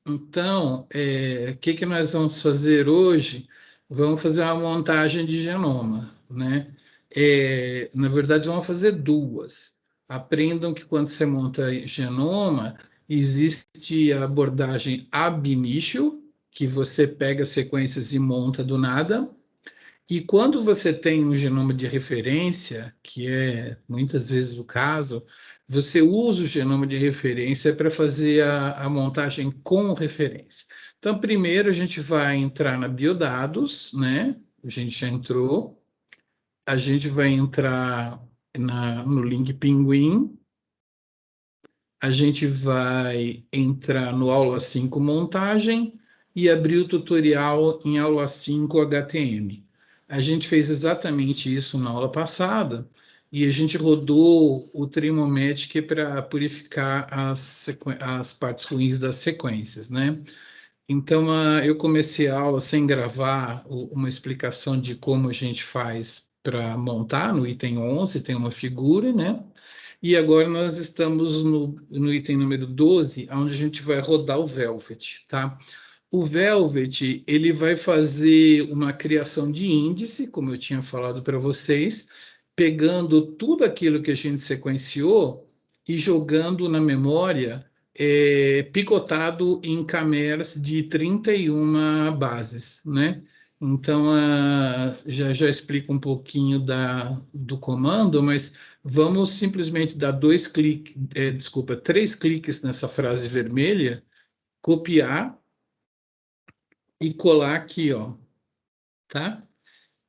Então, o que que nós vamos fazer hoje? Vamos fazer uma montagem de genoma, né? Na verdade, vamos fazer duas. Aprendam que quando você monta genoma, existe a abordagem ab initio, que você pega sequências e monta do nada, e quando você tem um genoma de referência, que é muitas vezes o caso, você usa o genoma de referência para fazer a montagem com referência. Então, primeiro a gente vai entrar na Biodados, né? A gente já entrou. A gente vai entrar no link Pinguim. A gente vai entrar no aula 5 montagem e abrir o tutorial em aula 5 HTM. A gente fez exatamente isso na aula passada e a gente rodou o Trimomatic para purificar as partes ruins das sequências, né? Então, eu comecei a aula sem gravar uma explicação de como a gente faz para montar. No item 11 tem uma figura, né? E agora nós estamos no item número 12, onde a gente vai rodar o Velvet, tá? O Velvet, ele vai fazer uma criação de índice, como eu tinha falado para vocês, pegando tudo aquilo que a gente sequenciou e jogando na memória, picotado em camers de 31 bases, né? Então, já explico um pouquinho do comando, mas vamos simplesmente dar três cliques nessa frase vermelha, copiar e colar aqui, ó, tá?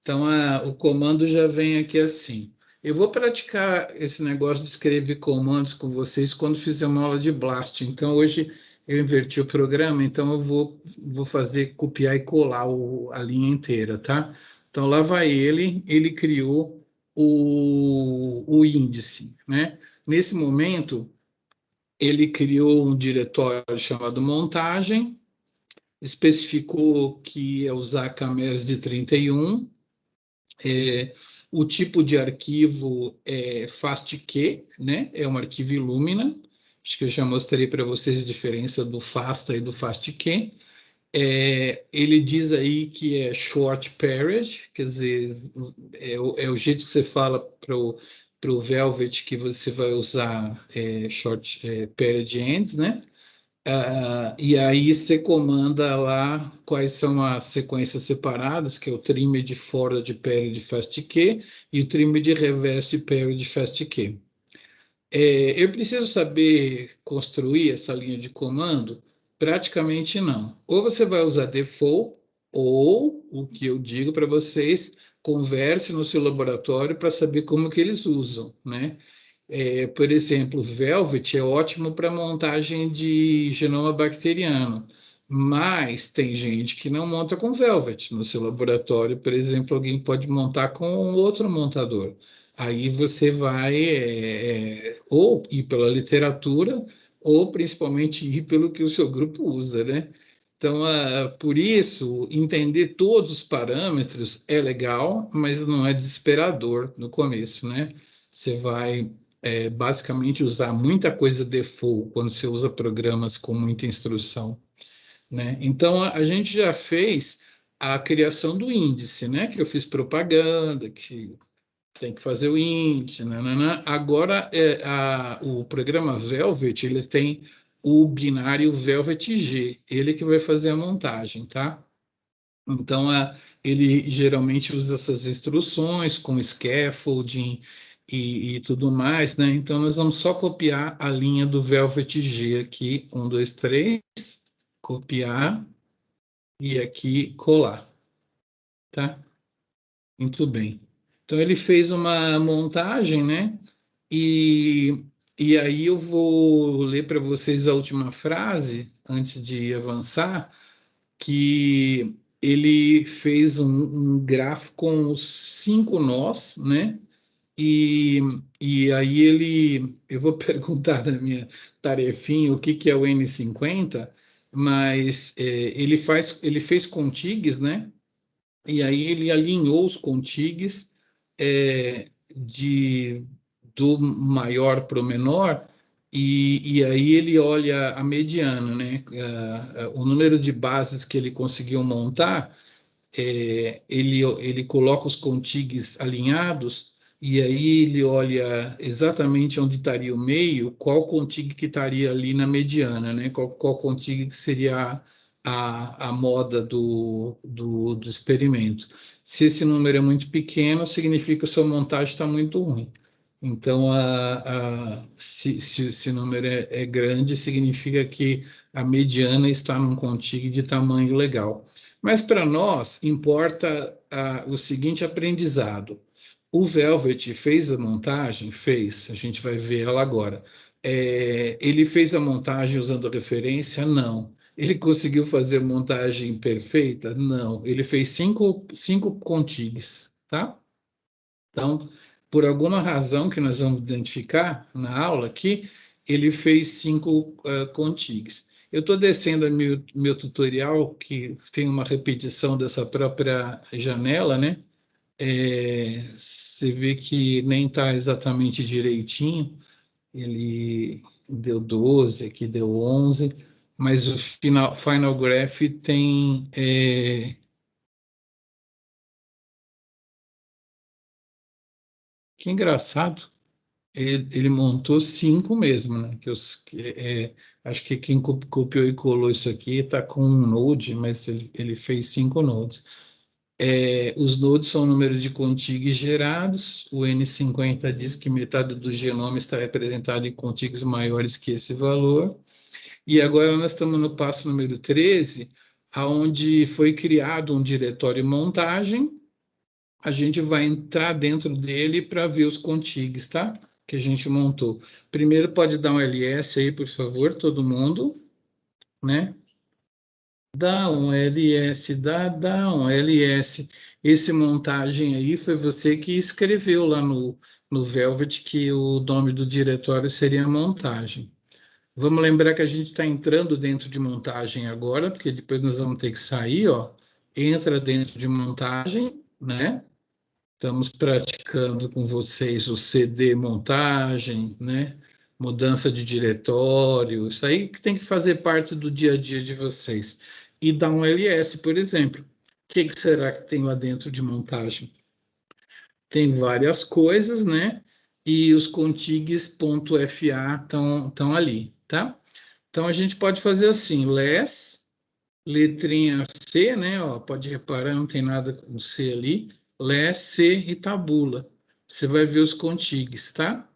Então, o comando já vem aqui assim. Eu vou praticar esse negócio de escrever comandos com vocês quando fizer uma aula de Blast. Então, hoje eu inverti o programa, então eu vou fazer copiar e colar a linha inteira, tá? Então, lá vai ele criou o índice, né? Nesse momento, ele criou um diretório chamado montagem, especificou que ia usar cameras de 31. O tipo de arquivo é FASTQ, né? É um arquivo Illumina. Acho que eu já mostrei para vocês a diferença do FASTA e do FASTQ. Ele diz aí que é short paired, quer dizer, é o jeito que você fala para o Velvet que você vai usar short paired ends, né? E aí você comanda lá quais são as sequências separadas, que é o trim de forward pair de fastq e o trim de reverse pair de fastq. Eu preciso saber construir essa linha de comando? Praticamente não. Ou você vai usar default, ou o que eu digo para vocês, converse no seu laboratório para saber como que eles usam, né? Por exemplo, Velvet é ótimo para montagem de genoma bacteriano, mas tem gente que não monta com Velvet. No seu laboratório, por exemplo, alguém pode montar com outro montador. Aí você vai ou ir pela literatura, ou principalmente ir pelo que o seu grupo usa, né? Então, por isso, entender todos os parâmetros é legal, mas não é desesperador no começo, né? Você vai basicamente usar muita coisa default quando você usa programas com muita instrução, né? Então, a gente já fez a criação do índice, né? Que eu fiz propaganda, que tem que fazer o índice, nanana. Agora, o programa Velvet, ele tem o binário Velvet G, ele que vai fazer a montagem, tá? Então, ele geralmente usa essas instruções com scaffolding e tudo mais, né? Então, nós vamos só copiar a linha do Velvet G aqui, 1, 2, 3, copiar e aqui colar, tá? Muito bem. Então, ele fez uma montagem, né? E, e aí eu vou ler para vocês a última frase, antes de avançar, que ele fez um grafo com os 5 nós, né? E, e aí eu vou perguntar na minha tarefinha o que, que é o N50, mas ele fez contigues, né? E aí ele alinhou os contigues é, de, do maior para o menor, e aí ele olha a mediana, né? O número de bases que ele conseguiu montar, ele coloca os contigues alinhados, e aí ele olha exatamente onde estaria o meio, qual contigo que estaria ali na mediana, né? Qual contigo que seria a moda do experimento. Se esse número é muito pequeno, significa que a sua montagem está muito ruim. Então, se esse número é grande, significa que a mediana está num contigo de tamanho legal. Mas para nós importa o seguinte aprendizado. O Velvet fez a montagem? Fez, a gente vai ver ela agora. Ele fez a montagem usando referência? Não. Ele conseguiu fazer a montagem perfeita? Não. Ele fez cinco contigues, tá? Então, por alguma razão que nós vamos identificar na aula aqui, ele fez cinco contigues. Eu estou descendo meu tutorial, que tem uma repetição dessa própria janela, né? Você vê que nem está exatamente direitinho. Ele deu 12, aqui deu 11, mas o final graph tem... Que engraçado. Ele montou cinco mesmo, né? Acho que quem copiou e colou isso aqui está com um node, mas ele fez cinco nodes. Os nodes são o número de contigues gerados. O N50 diz que metade do genoma está representado em contigues maiores que esse valor. E agora nós estamos no passo número 13, aonde foi criado um diretório montagem. A gente vai entrar dentro dele para ver os contigues, tá? Que a gente montou. Primeiro pode dar um LS aí, por favor, todo mundo, né? Dá um LS, dá um LS. Esse montagem aí foi você que escreveu lá no Velvet que o nome do diretório seria montagem. Vamos lembrar que a gente está entrando dentro de montagem agora, porque depois nós vamos ter que sair, ó. Entra dentro de montagem, né? Estamos praticando com vocês o CD montagem, né? Mudança de diretório, isso aí que tem que fazer parte do dia a dia de vocês. E dar um LS, por exemplo. O que será que tem lá dentro de montagem? Tem várias coisas, né? E os contigues.fa estão ali, tá? Então a gente pode fazer assim, less, letrinha C, né? Ó, pode reparar, não tem nada com C ali. Lé, C e tabula. Você vai ver os contigues, tá?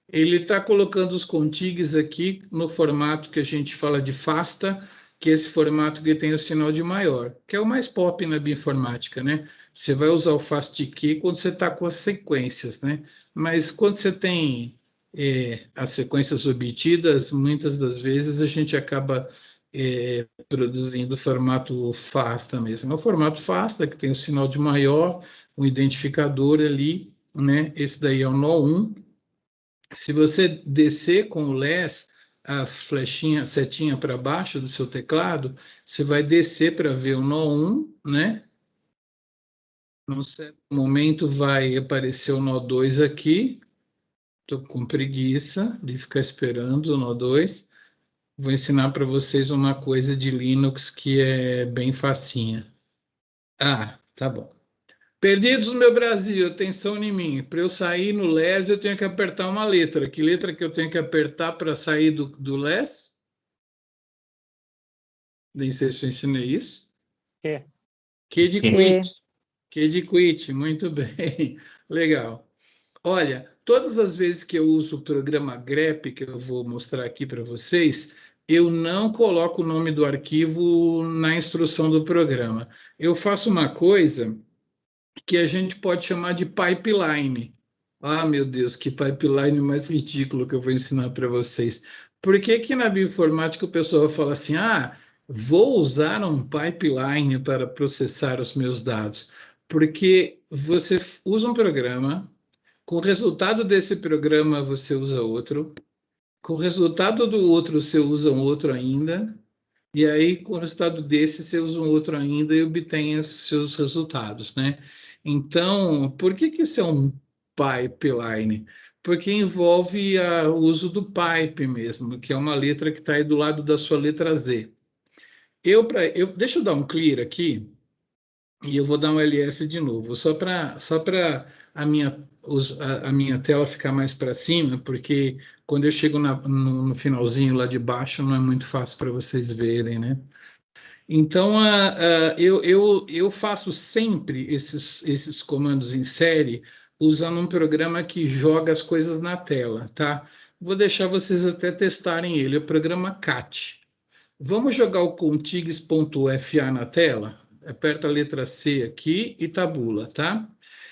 Ele está colocando os contigues aqui no formato que a gente fala de FASTA, que é esse formato que tem o sinal de maior, que é o mais pop na bioinformática, né? Você vai usar o FASTQ quando você está com as sequências, né? Mas quando você tem as sequências obtidas, muitas das vezes a gente acaba produzindo o formato FASTA mesmo. É o formato FASTA que tem o sinal de maior, um identificador ali, né? Esse daí é o nó 1. Se você descer com o LES, a flechinha, setinha para baixo do seu teclado, você vai descer para ver o nó 1, né? Num certo momento vai aparecer o nó 2 aqui. Estou com preguiça de ficar esperando o nó 2. Vou ensinar para vocês uma coisa de Linux que é bem facinha. Ah, tá bom. Perdidos no meu Brasil, atenção em mim. Para eu sair no LES, eu tenho que apertar uma letra. Que letra que eu tenho que apertar para sair do LES? Nem sei se eu ensinei isso. É. Q de quit. Q de quit, muito bem. Legal. Olha, todas as vezes que eu uso o programa grep, que eu vou mostrar aqui para vocês, eu não coloco o nome do arquivo na instrução do programa. Eu faço uma coisa que a gente pode chamar de pipeline. Ah, meu Deus, que pipeline mais ridículo que eu vou ensinar para vocês. Por que que na bioinformática o pessoal fala assim, vou usar um pipeline para processar os meus dados? Porque você usa um programa, com o resultado desse programa você usa outro, com o resultado do outro você usa um outro ainda, e aí, com o resultado desse, você usa um outro ainda e obtém os seus resultados, né? Então, por que que isso é um pipeline? Porque envolve o uso do pipe mesmo, que é uma letra que está aí do lado da sua letra Z. Deixa eu dar um clear aqui, e eu vou dar um ls de novo, só para a minha tela ficar mais para cima, porque quando eu chego no finalzinho lá de baixo, não é muito fácil para vocês verem, né? Então, eu faço sempre esses comandos em série usando um programa que joga as coisas na tela, tá? Vou deixar vocês até testarem ele, é o programa CAT. Vamos jogar o contigs.fa na tela? Aperta a letra C aqui e tabula, tá?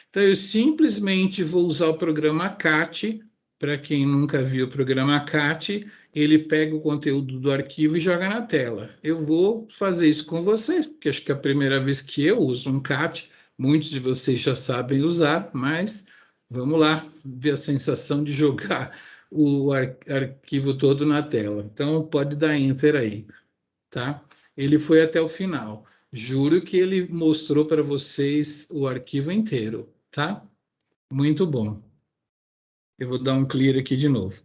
Então, eu simplesmente vou usar o programa CAT. Para quem nunca viu o programa CAT, ele pega o conteúdo do arquivo e joga na tela. Eu vou fazer isso com vocês, porque acho que é a primeira vez que eu uso um CAT. Muitos de vocês já sabem usar, mas vamos lá ver a sensação de jogar o arquivo todo na tela. Então, pode dar Enter aí, tá? Ele foi até o final. Juro que ele mostrou para vocês o arquivo inteiro, tá? Muito bom. Eu vou dar um clear aqui de novo.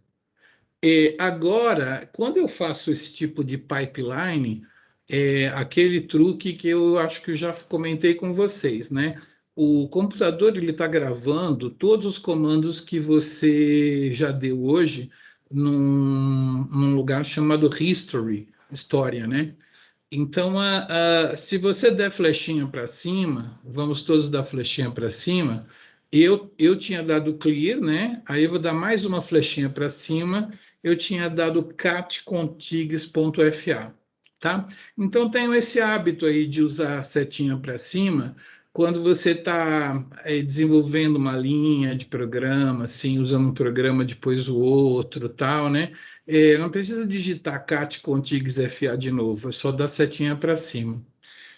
E agora, quando eu faço esse tipo de pipeline, é aquele truque que eu acho que eu já comentei com vocês, né? O computador ele está gravando todos os comandos que você já deu hoje num lugar chamado History, história, né? Então, se você der flechinha para cima, vamos todos dar flechinha para cima. Eu tinha dado clear, né? Aí eu vou dar mais uma flechinha para cima. Eu tinha dado catcontigs.fa, tá? Então, tenho esse hábito aí de usar a setinha para cima quando você está desenvolvendo uma linha de programa, assim, usando um programa depois o outro, tal, né? Não precisa digitar cat contigs FA de novo, é só dar setinha para cima.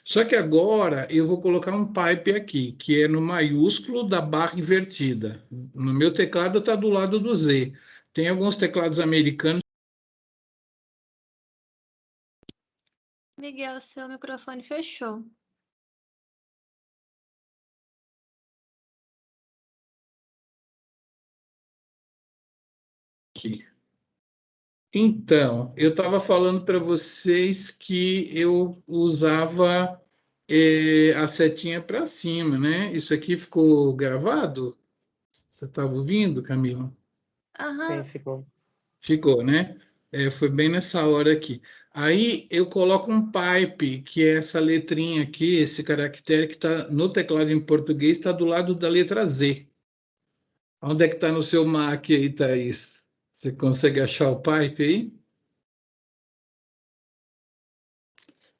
Só que agora eu vou colocar um pipe aqui, que é no maiúsculo da barra invertida. No meu teclado está do lado do Z. Tem alguns teclados americanos. Miguel, seu microfone fechou. Aqui. Então, eu estava falando para vocês que eu usava a setinha para cima, né? Isso aqui ficou gravado? Você estava ouvindo, Camila? Aham. Sim, ficou. Ficou, né? Foi bem nessa hora aqui. Aí eu coloco um pipe, que é essa letrinha aqui, esse caractere que está no teclado em português, está do lado da letra Z. Onde é que está no seu Mac aí, Thaís? Você consegue achar o pipe aí?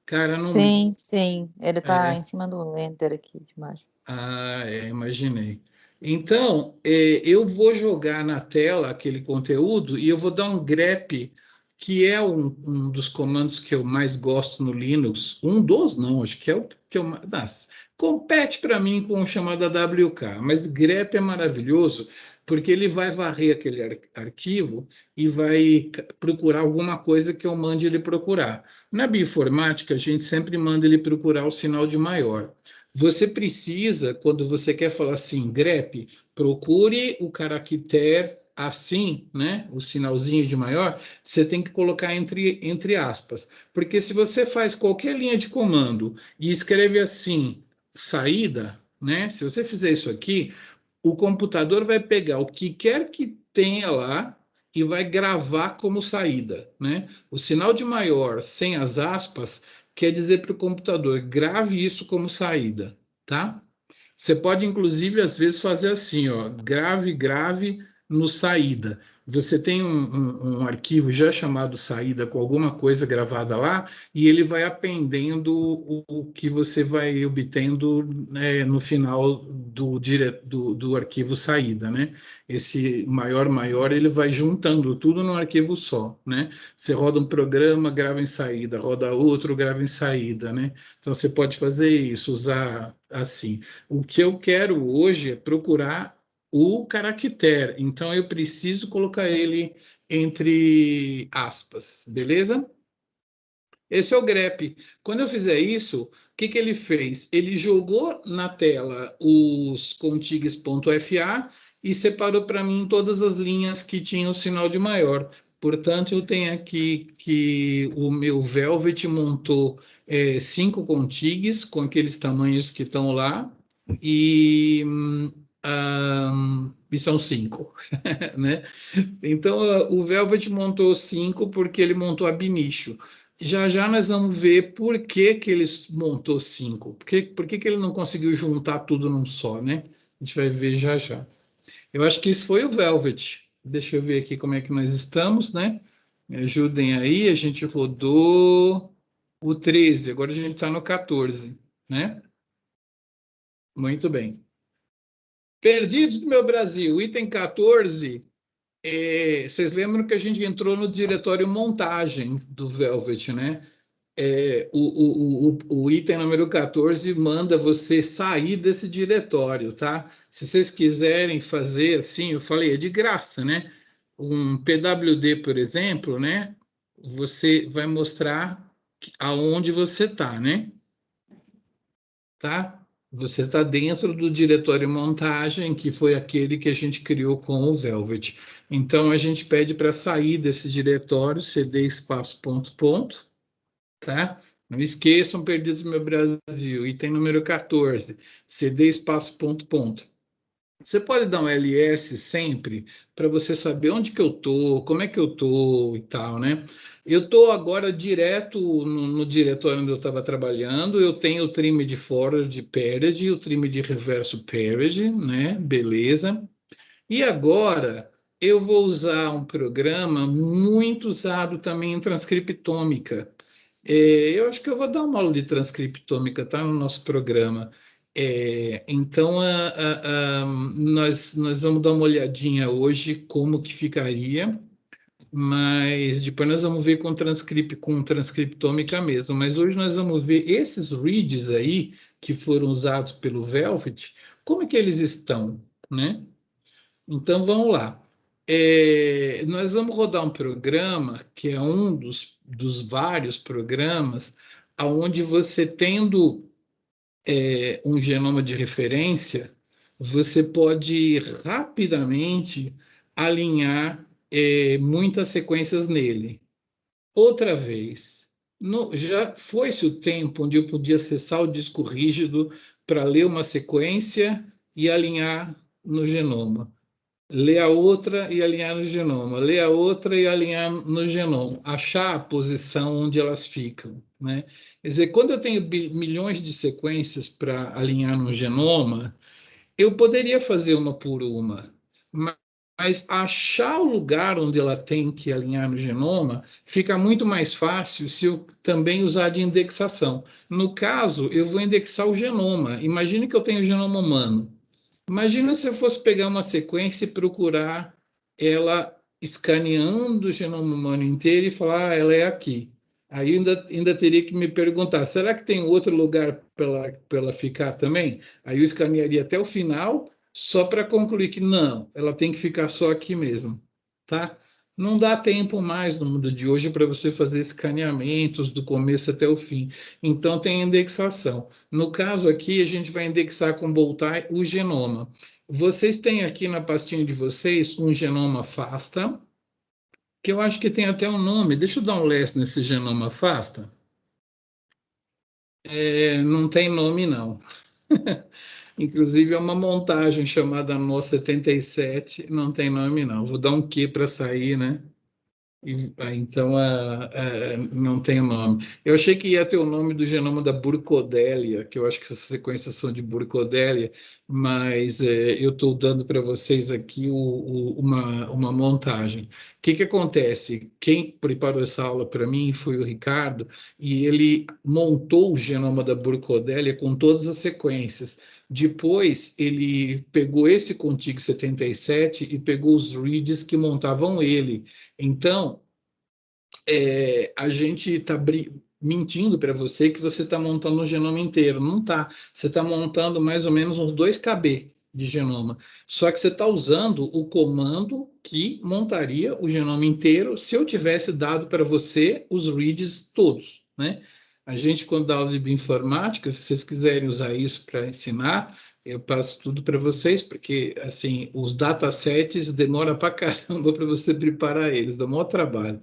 Cara, não. Sim, sim. Ele tá É, em cima do Enter aqui de baixo. imaginei. Então, eu vou jogar na tela aquele conteúdo e eu vou dar um grep, que é um dos comandos que eu mais gosto no Linux. Um dos, não, acho que é o que eu mais. Nossa, compete para mim com o chamado WK, mas grep é maravilhoso porque ele vai varrer aquele arquivo e vai procurar alguma coisa que eu mande ele procurar. Na bioinformática, a gente sempre manda ele procurar o sinal de maior. Você precisa, quando você quer falar assim, grep, procure o caractere assim, né? O sinalzinho de maior, você tem que colocar entre aspas. Porque se você faz qualquer linha de comando e escreve assim, saída, né? Se você fizer isso aqui, o computador vai pegar o que quer que tenha lá e vai gravar como saída, né? O sinal de maior sem as aspas quer dizer para o computador, grave isso como saída, tá? Você pode, inclusive, às vezes fazer assim, ó, grave no saída. Você tem um arquivo já chamado saída com alguma coisa gravada lá e ele vai appendendo o que você vai obtendo, né, no final do arquivo saída, né? Esse maior, ele vai juntando tudo num arquivo só, né? Você roda um programa, grava em saída, roda outro, grava em saída, né? Então você pode fazer isso, usar assim. O que eu quero hoje é procurar o caractere, então eu preciso colocar ele entre aspas, beleza? Esse é o grep. Quando eu fizer isso, o que ele fez? Ele jogou na tela os contigs.fa e separou para mim todas as linhas que tinham o sinal de maior. Portanto, eu tenho aqui que o meu Velvet montou 5 contigues com aqueles tamanhos que estão lá, e, e são 5, né? Então, o Velvet montou 5 porque ele montou ab initio. Já já nós vamos ver por que que ele montou 5. Por que que ele não conseguiu juntar tudo num só, né? A gente vai ver já já. Eu acho que isso foi o Velvet. Deixa eu ver aqui como é que nós estamos, né? Me ajudem aí. A gente rodou o 13, agora a gente está no 14, né? Muito bem. Perdidos do meu Brasil, item 14. Vocês lembram que a gente entrou no diretório montagem do Velvet, né? O item número 14 manda você sair desse diretório, tá? Se vocês quiserem fazer assim, eu falei, é de graça, né? Um PWD, por exemplo, né? Você vai mostrar aonde você está, né? Tá? Você está dentro do diretório montagem, que foi aquele que a gente criou com o Velvet. Então, a gente pede para sair desse diretório, cd espaço ponto ponto, tá? Não esqueçam, Perdidos no Meu Brasil, item número 14, cd espaço ponto ponto. Você pode dar um LS sempre para você saber onde que eu tô, como é que eu tô e tal, né? Eu tô agora direto no diretório onde eu estava trabalhando. Eu tenho o trim de forward parity e o trim de reverso parity, né? Beleza. E agora eu vou usar um programa muito usado também em transcriptômica. Eu acho que eu vou dar uma aula de transcriptômica, tá no nosso programa. Então, nós vamos dar uma olhadinha hoje como que ficaria, mas depois nós vamos ver com transcriptômica mesmo. Mas hoje nós vamos ver esses reads aí que foram usados pelo Velvet, como é que eles estão, né? Então, vamos lá. Nós vamos rodar um programa que é um dos vários programas onde você tendo um genoma de referência, você pode rapidamente alinhar muitas sequências nele. Outra vez, já foi-se o tempo onde eu podia acessar o disco rígido para ler uma sequência e alinhar no genoma. Ler a outra e alinhar no genoma. Ler a outra e alinhar no genoma. Achar a posição onde elas ficam, né? Quer dizer, quando eu tenho milhões de sequências para alinhar no genoma, eu poderia fazer uma por uma, mas achar o lugar onde ela tem que alinhar no genoma fica muito mais fácil se eu também usar de indexação. No caso, eu vou indexar o genoma. Imagine que eu tenho o genoma humano. Imagina se eu fosse pegar uma sequência e procurar ela escaneando o genoma humano inteiro e falar, ela é aqui. Aí ainda teria que me perguntar, será que tem outro lugar para ela ficar também? Aí eu escanearia até o final, só para concluir que não, ela tem que ficar só aqui mesmo, tá? Não dá tempo mais no mundo de hoje para você fazer escaneamentos do começo até o fim. Então tem indexação. No caso aqui, a gente vai indexar com Boltai o genoma. Vocês têm aqui na pastinha de vocês um genoma FASTA, que eu acho que tem até um nome. Deixa eu dar um leste nesse genoma FASTA. Não tem nome, não. Inclusive, é uma montagem chamada NO77, não tem nome, não. Vou dar um Q para sair, né? Então, não tem o nome. Eu achei que ia ter o nome do genoma da Burkholderia, que eu acho que essas sequências são de Burkholderia, mas eu estou dando para vocês aqui uma montagem. O que acontece? Quem preparou essa aula para mim foi o Ricardo, e ele montou o genoma da Burkholderia com todas as sequências. Depois, ele pegou esse Contig 77 e pegou os reads que montavam ele. Então, a gente está mentindo para você que você está montando o genoma inteiro. Não está. Você está montando mais ou menos uns 2 KB de genoma. Só que você está usando o comando que montaria o genoma inteiro se eu tivesse dado para você os reads todos, né? A gente, quando dá aula de bioinformática, se vocês quiserem usar isso para ensinar, Eu passo tudo para vocês, porque assim, os datasets demora para caramba para você preparar eles, dá maior trabalho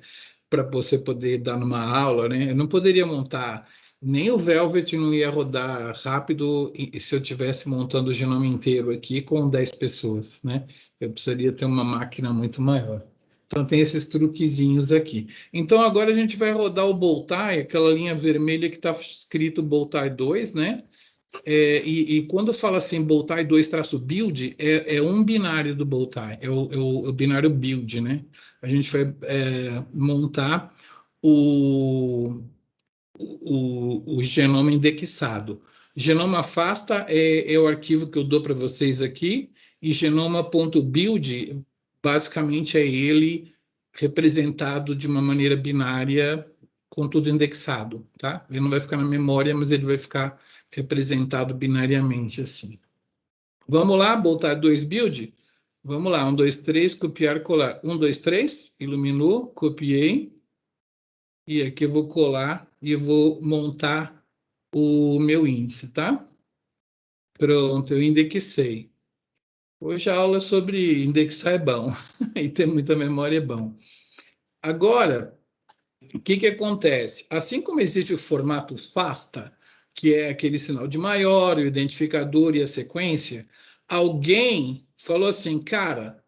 para você poder dar numa aula, né? Eu não poderia montar, nem o Velvet não ia rodar rápido se eu tivesse montando o genoma inteiro aqui com 10 pessoas, né? Eu precisaria ter uma máquina muito maior. Então tem esses truquezinhos aqui. Então agora a gente vai rodar o Boltai, aquela linha vermelha que está escrito Boltai 2, né? E quando fala assim Boltai 2-build, é um binário do Boltai, é o binário build, né? A gente vai montar o genoma indexado. Genoma FASTA é o arquivo que eu dou para vocês aqui, e genoma.build, basicamente, é ele representado de uma maneira binária, com tudo indexado, tá? Ele não vai ficar na memória, mas ele vai ficar representado binariamente, assim. Vamos lá, botar 2 build? Vamos lá, 1, 2, 3, copiar, colar. 1, 2, 3, iluminou, copiei. E aqui eu vou colar e vou montar o meu índice, tá? Pronto, eu indexei. Hoje a aula sobre indexar é bom, e ter muita memória é bom. Agora, o que acontece? Assim como existe o formato FASTA, que é aquele sinal de maior, o identificador e a sequência, alguém falou assim, cara,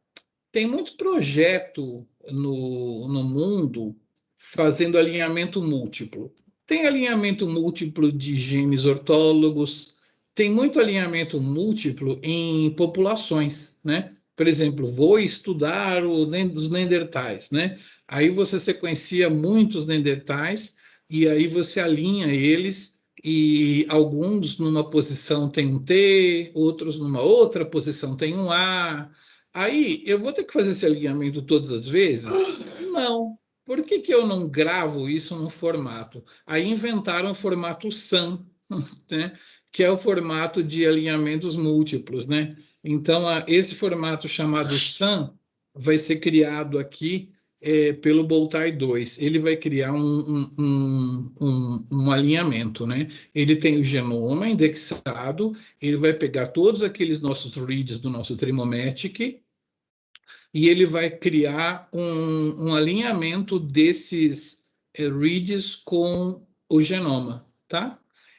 tem muito projeto no mundo fazendo alinhamento múltiplo. Tem alinhamento múltiplo de genes ortólogos, tem muito alinhamento múltiplo em populações, né? Por exemplo, vou estudar os neandertais, né? Aí você sequencia muitos neandertais e aí você alinha eles e alguns numa posição tem um T, outros numa outra posição tem um A. Aí, eu vou ter que fazer esse alinhamento todas as vezes? Não. Por que eu não gravo isso no formato? Aí inventaram o formato SAM, né? Que é o formato de alinhamentos múltiplos, né? Então, esse formato chamado SAM vai ser criado aqui pelo Boltai 2. Ele vai criar um alinhamento, né? Ele tem o genoma indexado, ele vai pegar todos aqueles nossos reads do nosso Trimomatic e ele vai criar um alinhamento desses reads com o genoma, tá?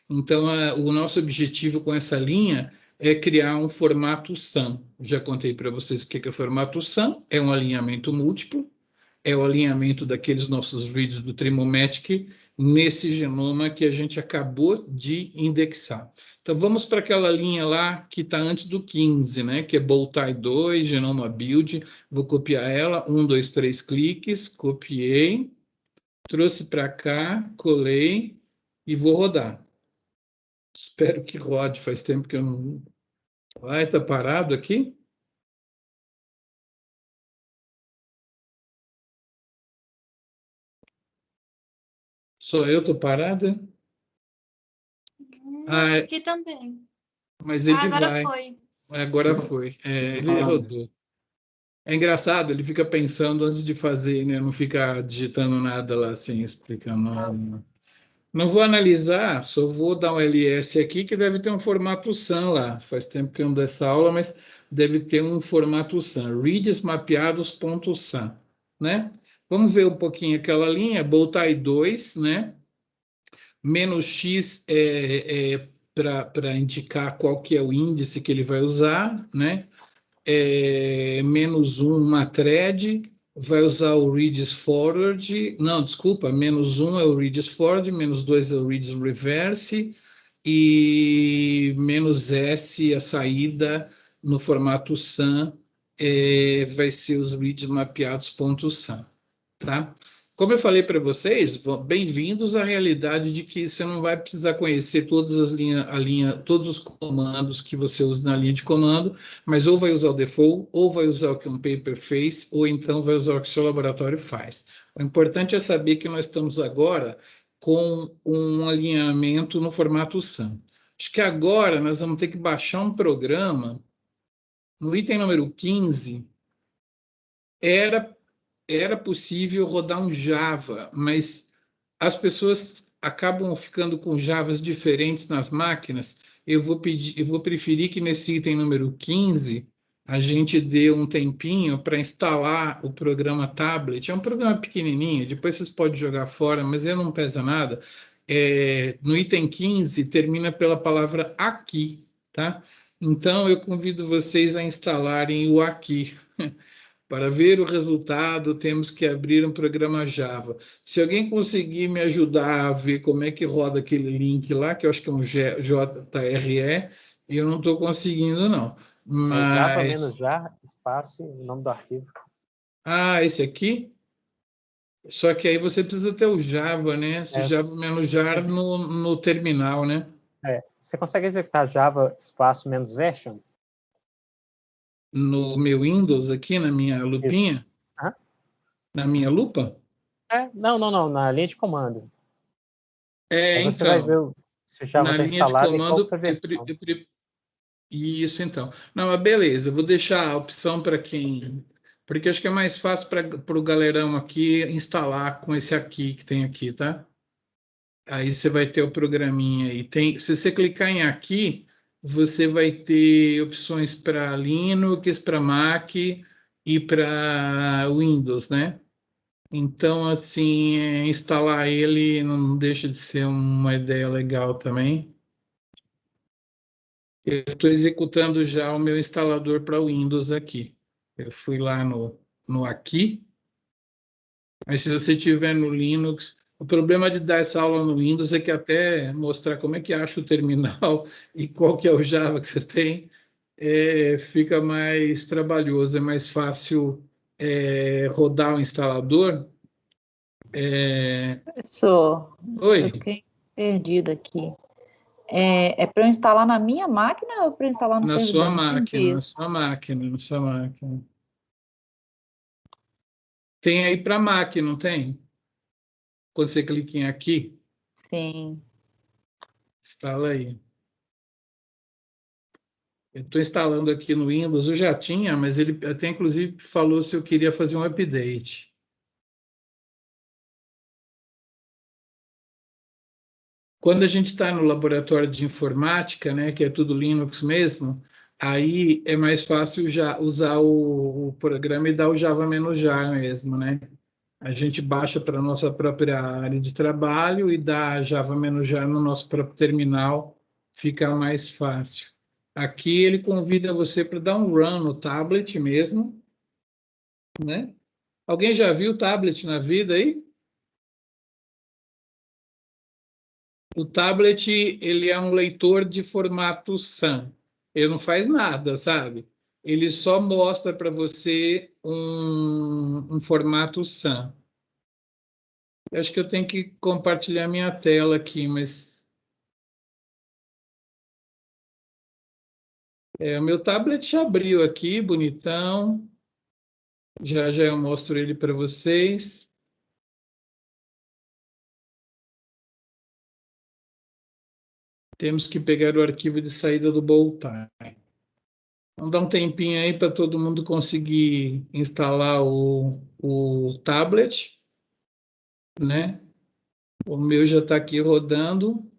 Então, o nosso objetivo com essa linha é criar um formato SAM. Já contei para vocês o que é o formato SAM, é um alinhamento múltiplo, é o alinhamento daqueles nossos reads do Trimomatic nesse genoma que a gente acabou de indexar. Então, vamos para aquela linha lá que está antes do 15, né? Que é Boltai 2, genoma build. Vou copiar ela, 1, 2, 3 cliques, copiei, trouxe para cá, colei e vou rodar. Espero que rode, faz tempo que eu não... Vai, está parado aqui? Só eu estou parada? Não, aqui também. Mas ele agora vai. foi. Agora foi. Ele rodou. É engraçado, ele fica pensando antes de fazer, né? Não fica digitando nada lá assim, explicando nada. Não vou analisar, só vou dar um LS aqui, que deve ter um formato SAM lá. Faz tempo que eu não dou essa aula, mas deve ter um formato SAM. Reads mapeados.sam, né? Vamos ver um pouquinho aquela linha, Boltai 2, né? Menos X para indicar qual que é o índice que ele vai usar, né? Menos 1 uma thread, vai usar o reads forward, não, desculpa, menos 1 é o reads forward, menos 2 é o reads reverse, e menos S a saída no formato SAM vai ser os reads mapeados.sam, tá? Como eu falei para vocês, bem-vindos à realidade de que você não vai precisar conhecer todas as todos os comandos que você usa na linha de comando, mas ou vai usar o default, ou vai usar o que um paper fez, ou então vai usar o que o seu laboratório faz. O importante é saber que nós estamos agora com um alinhamento no formato SAM. Acho que agora nós vamos ter que baixar um programa. No item número 15, era possível rodar um Java, mas as pessoas acabam ficando com Javas diferentes nas máquinas eu vou preferir que nesse item número 15 a gente dê um tempinho para instalar o programa tablet. É um programa pequenininho, depois vocês podem jogar fora, mas ele não pesa nada. No item 15 termina pela palavra aqui, tá? Então eu convido vocês a instalarem o aqui. Para ver o resultado, temos que abrir um programa Java. Se alguém conseguir me ajudar a ver como é que roda aquele link lá, que eu acho que é um JRE, eu não estou conseguindo, não. É Java menos Mas. jar, espaço, o nome do arquivo. Ah, esse aqui? Só que aí você precisa ter o Java, né? Se Java menos jar no terminal, né? Você consegue executar Java espaço menos version? No meu Windows aqui, na minha lupinha? Na minha lupa? Não, na linha de comando. Aí você vai Então, ver se o Java na está linha de instalado e qual comando, que é a versão. Isso, então. Não, mas beleza, eu vou deixar a opção para quem. Porque acho que é mais fácil para o galerão aqui instalar com esse aqui que tem aqui, tá? Aí você vai ter o programinha aí. Se você clicar em aqui, você vai ter opções para Linux, para Mac e para Windows, né? Então, assim, instalar ele não deixa de ser uma ideia legal também. Eu estou executando já o meu instalador para Windows aqui. Eu fui lá no aqui, mas se você tiver no Linux, o problema de dar essa aula no Windows é que até mostrar como é que acha o terminal e qual que é o Java que você tem, fica mais trabalhoso, é mais fácil rodar o instalador. Professor, eu Oi, fiquei perdida aqui. É para eu instalar na minha máquina ou para eu instalar no na sua servidor? Não máquina, entendi na isso. sua máquina, na sua máquina. Tem aí para Mac, não tem? Quando você clica em aqui, Sim. instala aí. Eu estou instalando aqui no Windows, eu já tinha, mas ele até inclusive falou se eu queria fazer um update. Quando a gente está no laboratório de informática, né, que é tudo Linux mesmo, aí é mais fácil já usar o programa e dar o Java-jar mesmo, né? A gente baixa para a nossa própria área de trabalho e dá Java-jar no nosso próprio terminal, fica mais fácil. Aqui ele convida você para dar um run no tablet mesmo, né? Alguém já viu o tablet na vida aí? O tablet, ele é um leitor de formato SAM. Ele não faz nada, sabe? Ele só mostra para você um formato SAM. Eu acho que eu tenho que compartilhar minha tela aqui, mas o meu tablet já abriu aqui, bonitão. Já já eu mostro ele para vocês. Temos que pegar o arquivo de saída do Bowtie. Vamos dar um tempinho aí para todo mundo conseguir instalar o tablet, né? O meu já está aqui rodando.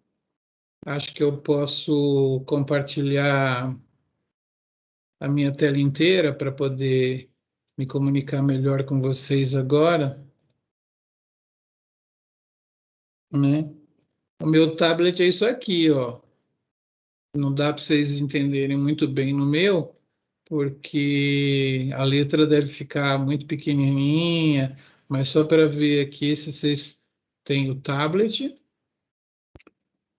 Acho que eu posso compartilhar a minha tela inteira para poder me comunicar melhor com vocês agora, né? O meu tablet é isso aqui, ó. Não dá para vocês entenderem muito bem no meu, porque a letra deve ficar muito pequenininha, mas só para ver aqui se vocês têm o tablet.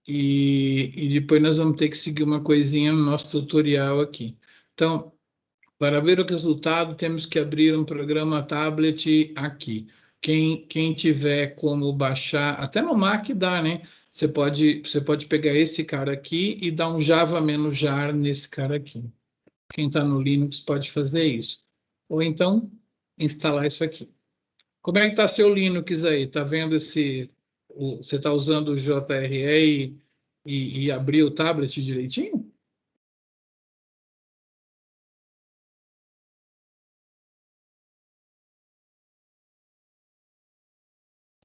E depois nós vamos ter que seguir uma coisinha no nosso tutorial aqui. Então, para ver o resultado, temos que abrir um programa tablet aqui. Quem tiver como baixar, até no Mac dá, né? Você pode pegar esse cara aqui e dar um Java-jar nesse cara aqui. Quem está no Linux pode fazer isso. Ou então, instalar isso aqui. Como é que está seu Linux aí? Está vendo você está usando o JRE e abrir o tablet direitinho?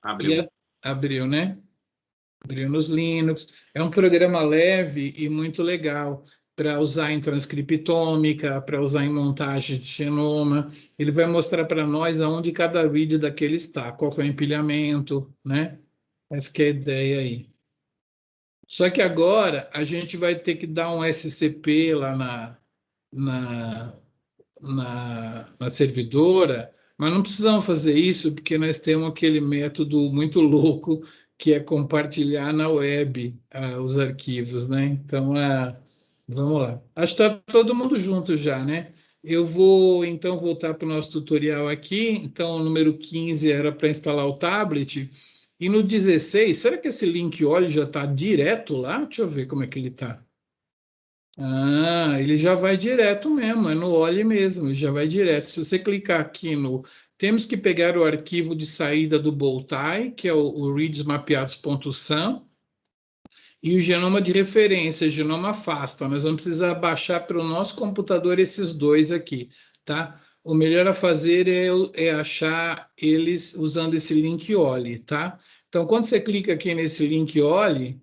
Abriu. Abriu, né? Brinos Linux. É um programa leve e muito legal para usar em transcriptômica, para usar em montagem de genoma. Ele vai mostrar para nós aonde cada vídeo daquele está, qual que é o empilhamento, né? Essa que é a ideia aí. Só que agora a gente vai ter que dar um SCP lá na, na servidora, mas não precisamos fazer isso porque nós temos aquele método muito louco que é compartilhar na web os arquivos, né? Então, vamos lá. Acho que está todo mundo junto já, né? Eu vou, então, voltar para o nosso tutorial aqui. Então, o número 15 era para instalar o tablet. E no 16, será que esse link Oli já está direto lá? Deixa eu ver como é que ele está. Ah, ele já vai direto mesmo, é no Oli mesmo, ele já vai direto. Se você clicar aqui no... Temos que pegar o arquivo de saída do Bowtie, que é o readsmapeados.sam, e o genoma de referência, genoma FASTA. Nós vamos precisar baixar para o nosso computador esses dois aqui, tá? O melhor a fazer é achar eles usando esse link Oli, tá? Então, quando você clica aqui nesse link Oli,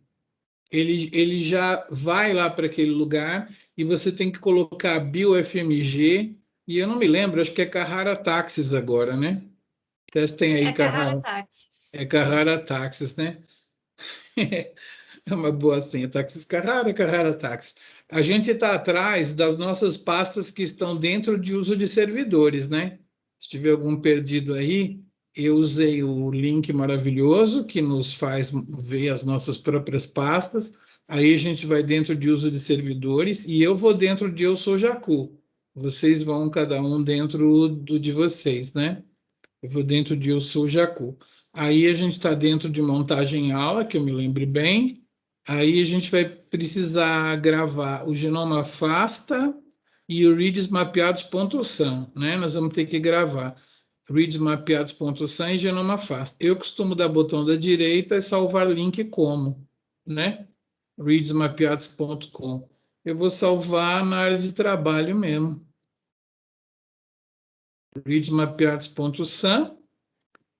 ele já vai lá para aquele lugar e você tem que colocar BioFMG, e eu não me lembro, acho que é Carrara Taxis agora, né? Testem aí, Carrara Taxis. É Carrara Taxis, né? É uma boa senha, Taxis Carrara, Carrara Taxis. A gente está atrás das nossas pastas que estão dentro de uso de servidores, né? Se tiver algum perdido aí, eu usei o link maravilhoso que nos faz ver as nossas próprias pastas. Aí a gente vai dentro de uso de servidores e eu vou dentro de Eu Sou Jacu. Vocês vão cada um dentro do de vocês, né? Eu vou dentro de Eu Sou Jacu. Aí a gente está dentro de montagem aula, que eu me lembre bem. Aí a gente vai precisar gravar o genoma FASTA e o readsmapeados.sam, né? Nós vamos ter que gravar readsmapeados.sam e genoma FASTA. Eu costumo dar botão da direita e salvar link como, né? readsmapeados.com. Eu vou salvar na área de trabalho mesmo. readsmapeados.sam.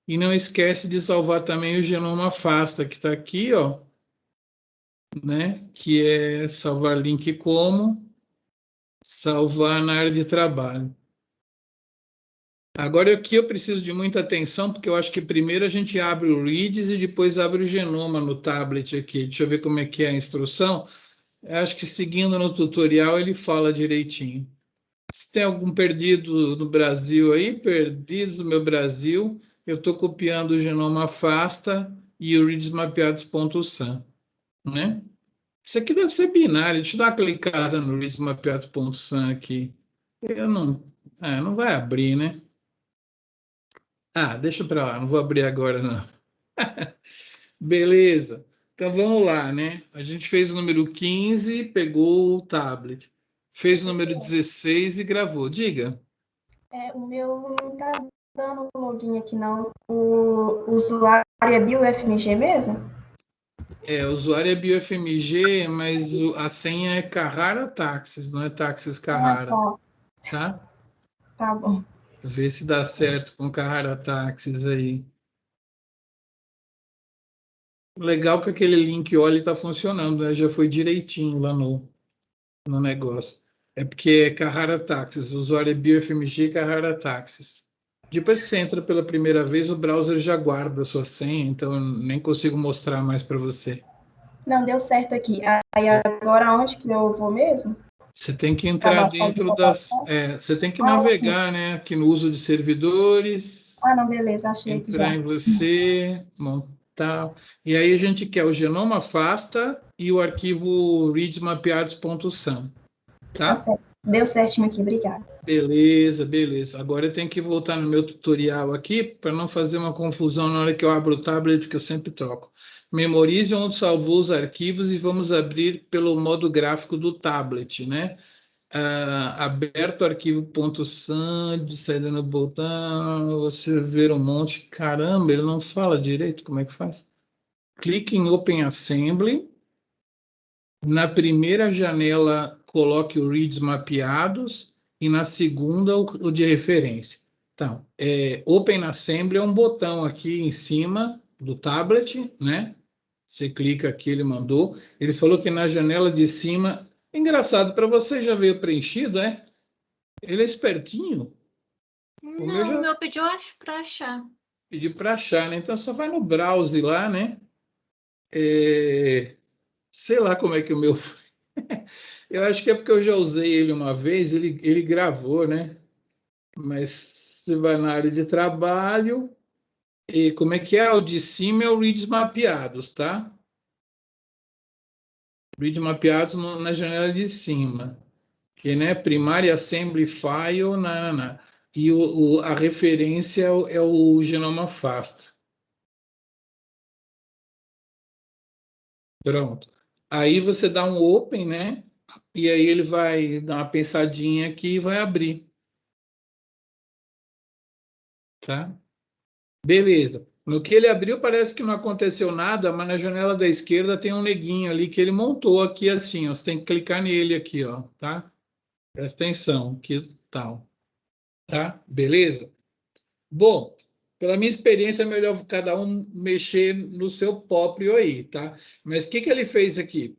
E não esquece de salvar também o genoma FASTA, que está aqui, ó, né? Que é salvar link como, salvar na área de trabalho. Agora aqui eu preciso de muita atenção, porque eu acho que primeiro a gente abre o reads e depois abre o genoma no tablet aqui. Deixa eu ver como é que é a instrução. Eu acho que seguindo no tutorial ele fala direitinho. Se tem algum perdido no Brasil aí, perdidos no meu Brasil, eu estou copiando o genoma FASTA e o readsmapeados.sam, né? Isso aqui deve ser binário. Deixa eu dar uma clicada no readsmapeados.sam aqui. Eu não vai abrir, né? Ah, deixa para lá, não vou abrir agora, não. Beleza. Então vamos lá, né? A gente fez o número 15, pegou o tablet. Fez o número 16 e gravou. Diga. O meu não tá dando login aqui, não. O usuário é BioFMG mesmo? O usuário é BioFMG, mas a senha é Carrara Taxis, não é Taxis Carrara. Tá? Tá bom. Vê se dá certo com Carrara Taxis aí. Legal que aquele link Oli está funcionando, né? Já foi direitinho lá no negócio. É porque é Carrara Taxis, o usuário é BioFMG Carrara Taxis. Depois que você entra pela primeira vez, o browser já guarda a sua senha, então eu nem consigo mostrar mais para você. Não, deu certo aqui. Aí agora onde que eu vou mesmo? Você tem que entrar dentro das... você tem que navegar, né? Aqui no uso de servidores. Não, beleza, achei aqui já. Entrar em você, montar... E aí a gente quer o genoma FASTA e o arquivo readsmapeados.sam. Tá? Certo. Deu certinho aqui, obrigada. Beleza, beleza. Agora eu tenho que voltar no meu tutorial aqui para não fazer uma confusão na hora que eu abro o tablet, porque eu sempre troco. Memorize onde salvou os arquivos e vamos abrir pelo modo gráfico do tablet, né? Aberto arquivo.sam, de saída no botão, você ver um monte. Caramba, ele não fala direito, como é que faz? Clique em Open Assembly. Na primeira janela, coloque o reads mapeados e na segunda o de referência. Então, Open Assembly é um botão aqui em cima do tablet, né? Você clica aqui, ele mandou. Ele falou que na janela de cima... Engraçado, para você já veio preenchido, é? Ele é espertinho. O meu já O meu pediu para achar. pedi para achar, né? Então só vai no browse lá, né? Sei lá como é que o meu... Eu acho que é porque eu já usei ele uma vez, ele gravou, né? Mas você vai na área de trabalho, e como é que é? O de cima é o reads mapeados, tá? Read mapeados na janela de cima, que né, primária assembly file, e a referência é o genoma FASTA. Pronto. Aí você dá um open, né? E aí ele vai dar uma pensadinha aqui e vai abrir. Tá? Beleza. No que ele abriu, parece que não aconteceu nada, mas na janela da esquerda tem um neguinho ali que ele montou aqui assim, ó. Você tem que clicar nele aqui, ó, tá? Presta atenção, que tal, tá? Beleza? Bom, pela minha experiência, é melhor cada um mexer no seu próprio aí, tá? Mas o que ele fez aqui?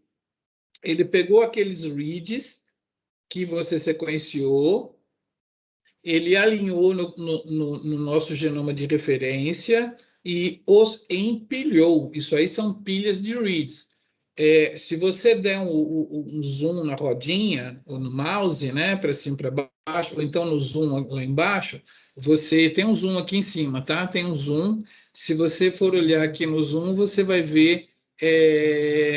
Ele pegou aqueles reads que você sequenciou, ele alinhou no nosso genoma de referência e os empilhou. Isso aí são pilhas de reads. Se você der um zoom na rodinha, ou no mouse, né, para cima, para baixo, ou então no zoom lá embaixo, você tem um zoom aqui em cima, tá? Tem um zoom. Se você for olhar aqui no zoom, você vai ver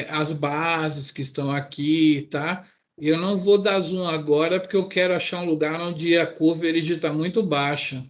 as bases que estão aqui, tá? Eu não vou dar zoom agora, porque eu quero achar um lugar onde a coverage está muito baixa.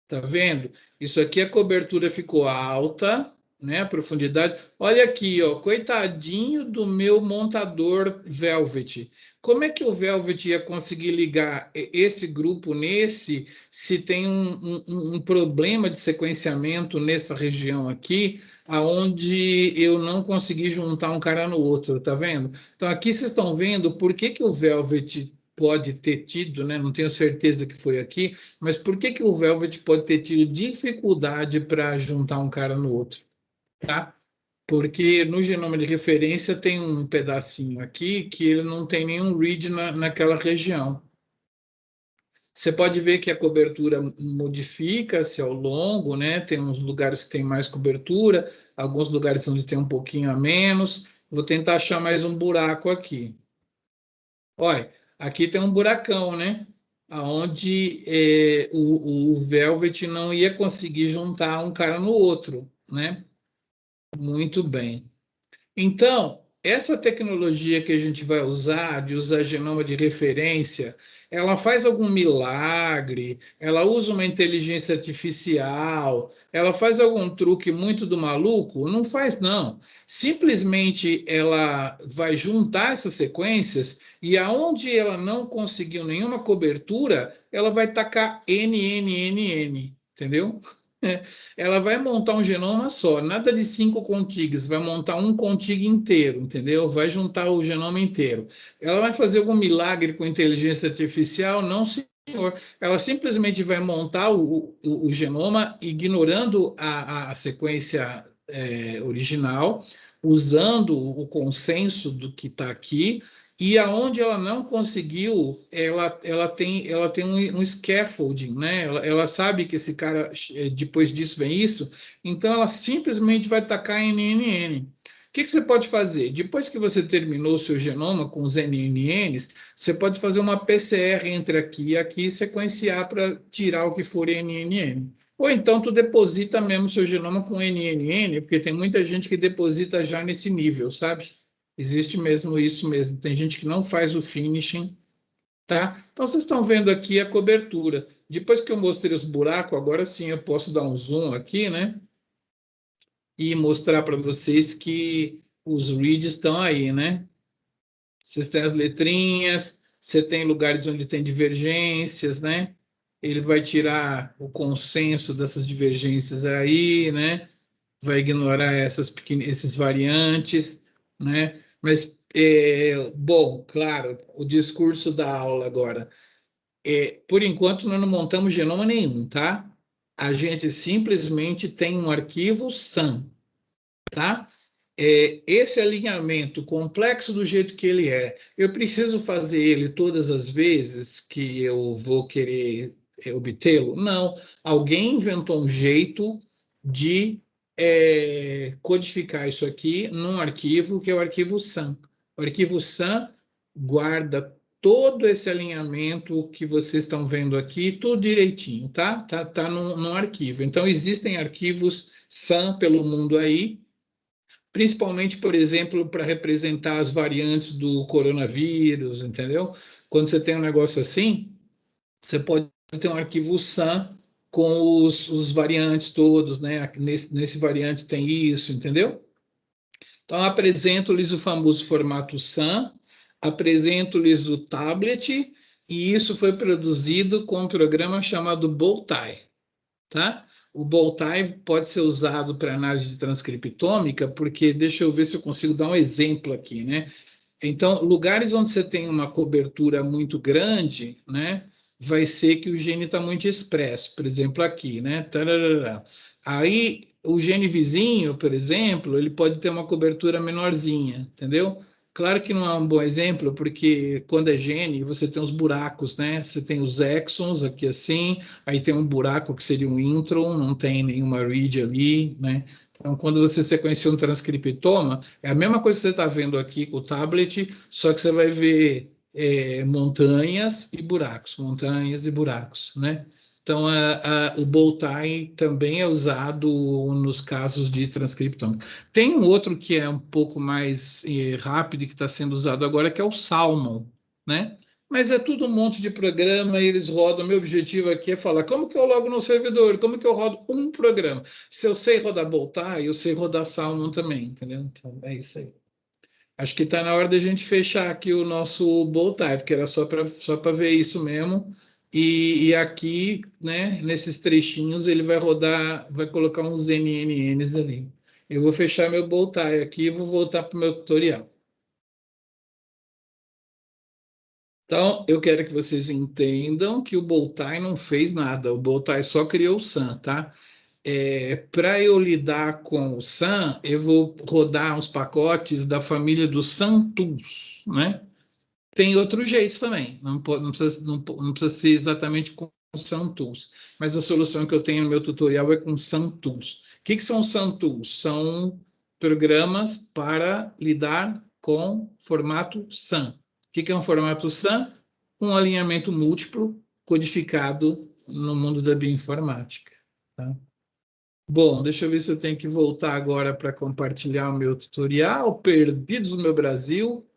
Tá vendo? Isso aqui a cobertura ficou alta, né? A profundidade. Olha aqui, ó, coitadinho do meu montador Velvet. Como é que o Velvet ia conseguir ligar esse grupo nesse, se tem um problema de sequenciamento nessa região aqui, aonde eu não consegui juntar um cara no outro, tá vendo? Então aqui vocês estão vendo por que o Velvet pode ter tido, né? Não tenho certeza que foi aqui, mas por que o Velvet pode ter tido dificuldade para juntar um cara no outro, tá? Porque no genoma de referência tem um pedacinho aqui que ele não tem nenhum read naquela região. Você pode ver que a cobertura modifica-se ao longo, né? Tem uns lugares que tem mais cobertura, alguns lugares onde tem um pouquinho a menos. Vou tentar achar mais um buraco aqui. Olha, aqui tem um buracão, né? Onde o Velvet não ia conseguir juntar um cara no outro, né? Muito bem. Então, essa tecnologia que a gente vai usar, de usar genoma de referência, ela faz algum milagre? Ela usa uma inteligência artificial? Ela faz algum truque muito do maluco? Não faz, não. Simplesmente ela vai juntar essas sequências e aonde ela não conseguiu nenhuma cobertura, ela vai tacar N, entendeu? Ela vai montar um genoma só, nada de 5 contigs, vai montar um contig inteiro, entendeu? Vai juntar o genoma inteiro. Ela vai fazer algum milagre com inteligência artificial? Não, senhor. Ela simplesmente vai montar o genoma ignorando a sequência original, usando o consenso do que está aqui, e aonde ela não conseguiu, ela tem um scaffolding, né? Ela sabe que esse cara, depois disso vem isso, então ela simplesmente vai tacar NNN. O que você pode fazer? Depois que você terminou o seu genoma com os NNNs, você pode fazer uma PCR entre aqui e aqui e sequenciar para tirar o que for NNN. Ou então tu deposita mesmo o seu genoma com NNN, porque tem muita gente que deposita já nesse nível, sabe? Existe mesmo isso mesmo. Tem gente que não faz o finishing, tá? Então, vocês estão vendo aqui a cobertura. Depois que eu mostrei os buracos, agora sim eu posso dar um zoom aqui, né? E mostrar para vocês que os reads estão aí, né? Vocês têm as letrinhas, você tem lugares onde tem divergências, né? Ele vai tirar o consenso dessas divergências aí, né? Vai ignorar esses variantes, né? Mas, bom, claro, o discurso da aula agora. Por enquanto, nós não montamos genoma nenhum, tá? A gente simplesmente tem um arquivo SAM, tá? esse alinhamento complexo do jeito que ele é, eu preciso fazer ele todas as vezes que eu vou querer obtê-lo? Não. Alguém inventou um jeito de codificar isso aqui num arquivo que é o arquivo SAM. O arquivo SAM guarda todo esse alinhamento que vocês estão vendo aqui, tudo direitinho, tá? Tá num arquivo. Então, existem arquivos SAM pelo mundo aí, principalmente, por exemplo, para representar as variantes do coronavírus, entendeu? Quando você tem um negócio assim, você pode ter um arquivo SAM com os variantes todos, né? Nesse variante tem isso, entendeu? Então, apresento-lhes o famoso formato SAM, apresento-lhes o tablet, e isso foi produzido com um programa chamado Bowtie, tá? O Bowtie pode ser usado para análise de transcriptômica, porque, deixa eu ver se eu consigo dar um exemplo aqui, né? Então, lugares onde você tem uma cobertura muito grande, né? Vai ser que o gene está muito expresso, por exemplo, aqui, né? Tararara. Aí, o gene vizinho, por exemplo, ele pode ter uma cobertura menorzinha, entendeu? Claro que não é um bom exemplo, porque quando é gene, você tem os buracos, né? Você tem os exons aqui assim, aí tem um buraco que seria um intron, não tem nenhuma read ali, né? Então, quando você sequencia um transcriptoma, é a mesma coisa que você está vendo aqui com o tablet, só que você vai ver montanhas e buracos, né? Então, o Bowtie também é usado nos casos de transcriptoma. Tem um outro que é um pouco mais rápido e que está sendo usado agora, que é o Salmon, né? Mas é tudo um monte de programa e eles rodam. Meu objetivo aqui é falar como que eu logo no servidor, como que eu rodo um programa. Se eu sei rodar Bowtie, eu sei rodar Salmon também, entendeu? Então, é isso aí. Acho que está na hora da gente fechar aqui o nosso Bowtie, porque era só para ver isso mesmo. E aqui, né, nesses trechinhos, ele vai rodar, vai colocar uns NNNs ali. Eu vou fechar meu Bowtie aqui e vou voltar para o meu tutorial. Então, eu quero que vocês entendam que o Bowtie não fez nada, o Bowtie só criou o SAM, tá? Para eu lidar com o SAM, eu vou rodar uns pacotes da família do SAMtools, né? Tem outros jeitos também, não precisa ser exatamente com SAMtools, mas a solução que eu tenho no meu tutorial é com SAMtools. O que são SAMtools? São programas para lidar com formato SAM. O que é um formato SAM? Um alinhamento múltiplo codificado no mundo da bioinformática. Tá? Bom, deixa eu ver se eu tenho que voltar agora para compartilhar o meu tutorial. Perdidos no meu Brasil.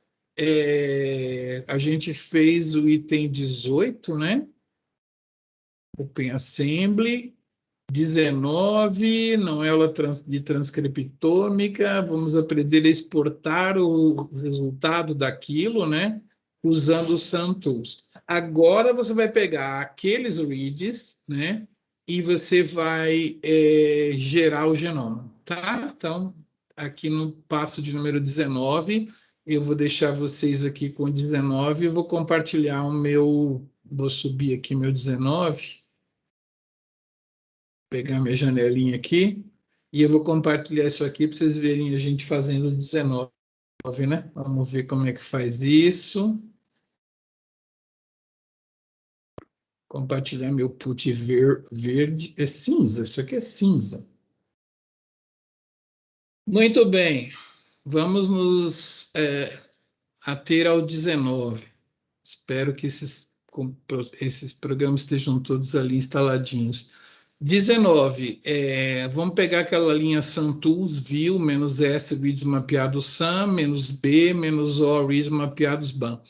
A gente fez o item 18, né? OpenAssembly. 19, não é aula de transcriptômica. Vamos aprender a exportar o resultado daquilo, né? Usando o SAMtools. Agora você vai pegar aqueles reads, né? E você vai gerar o genoma, tá? Então, aqui no passo de número 19, eu vou deixar vocês aqui com 19 e vou compartilhar o meu... Vou subir aqui meu 19, pegar minha janelinha aqui, e eu vou compartilhar isso aqui para vocês verem a gente fazendo 19, né? Vamos ver como é que faz isso. Compartilhar meu put verde. É cinza, isso aqui é cinza. Muito bem, vamos nos ater ao 19. Espero que esses programas estejam todos ali instaladinhos. 19, vamos pegar aquela linha SAMtools, view, -S, reads mapeados SAM, -B, -O, reads mapeados BAM.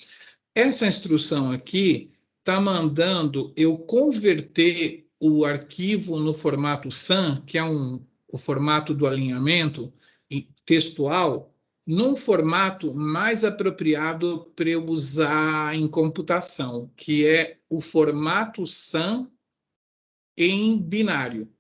Essa instrução aqui está mandando eu converter o arquivo no formato SAM, que é o formato do alinhamento textual, num formato mais apropriado para eu usar em computação, que é o formato SAM em binário,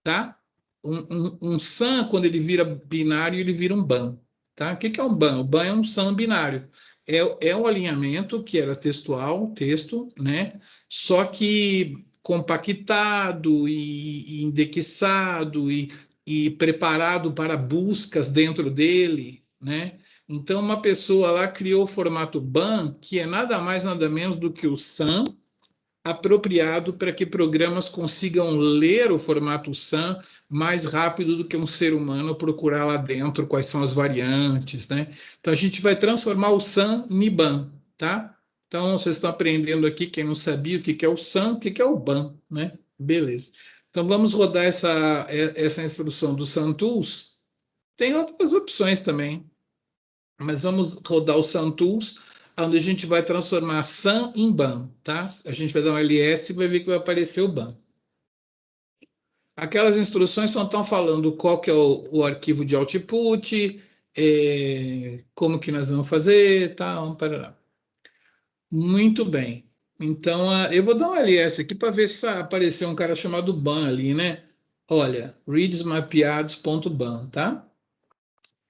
tá? Um SAM, quando ele vira binário, ele vira um BAM, tá? O que é um BAM? O BAM é um SAM binário. É um alinhamento que era textual, texto, né? Só que compactado e indexado e e preparado para buscas dentro dele, né? Então, uma pessoa lá criou o formato BAN, que é nada mais, nada menos do que o SAM, apropriado para que programas consigam ler o formato SAM mais rápido do que um ser humano procurar lá dentro quais são as variantes, né? Então, a gente vai transformar o SAM em BAN, tá? Então, vocês estão aprendendo aqui, quem não sabia o que é o SAM, o que é o BAN, né? Beleza. Então, vamos rodar essa instrução do SAMTools. Tem outras opções também, mas vamos rodar o SAMTools, onde a gente vai transformar SAM em BAN, tá? A gente vai dar um ls e vai ver que vai aparecer o BAN. Aquelas instruções só estão falando qual que é o arquivo de output, como que nós vamos fazer, tá? Parará. Muito bem. Então, eu vou dar um ls aqui para ver se apareceu um cara chamado ban ali, né? Olha, readsmapeados.ban, tá?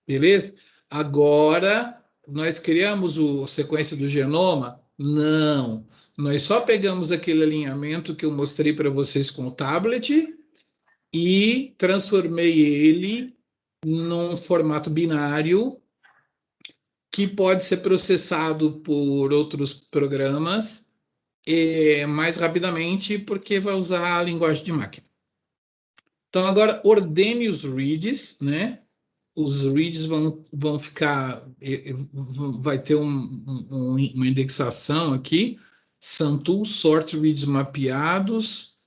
Beleza? Agora, nós criamos a sequência do genoma? Não. Nós só pegamos aquele alinhamento que eu mostrei para vocês com o tablet e transformei ele num formato binário que pode ser processado por outros programas mais rapidamente, porque vai usar a linguagem de máquina. Então, agora, ordene os reads, né? Os reads vão ficar... vai ter uma indexação aqui, SAMTools sort reads mapeados,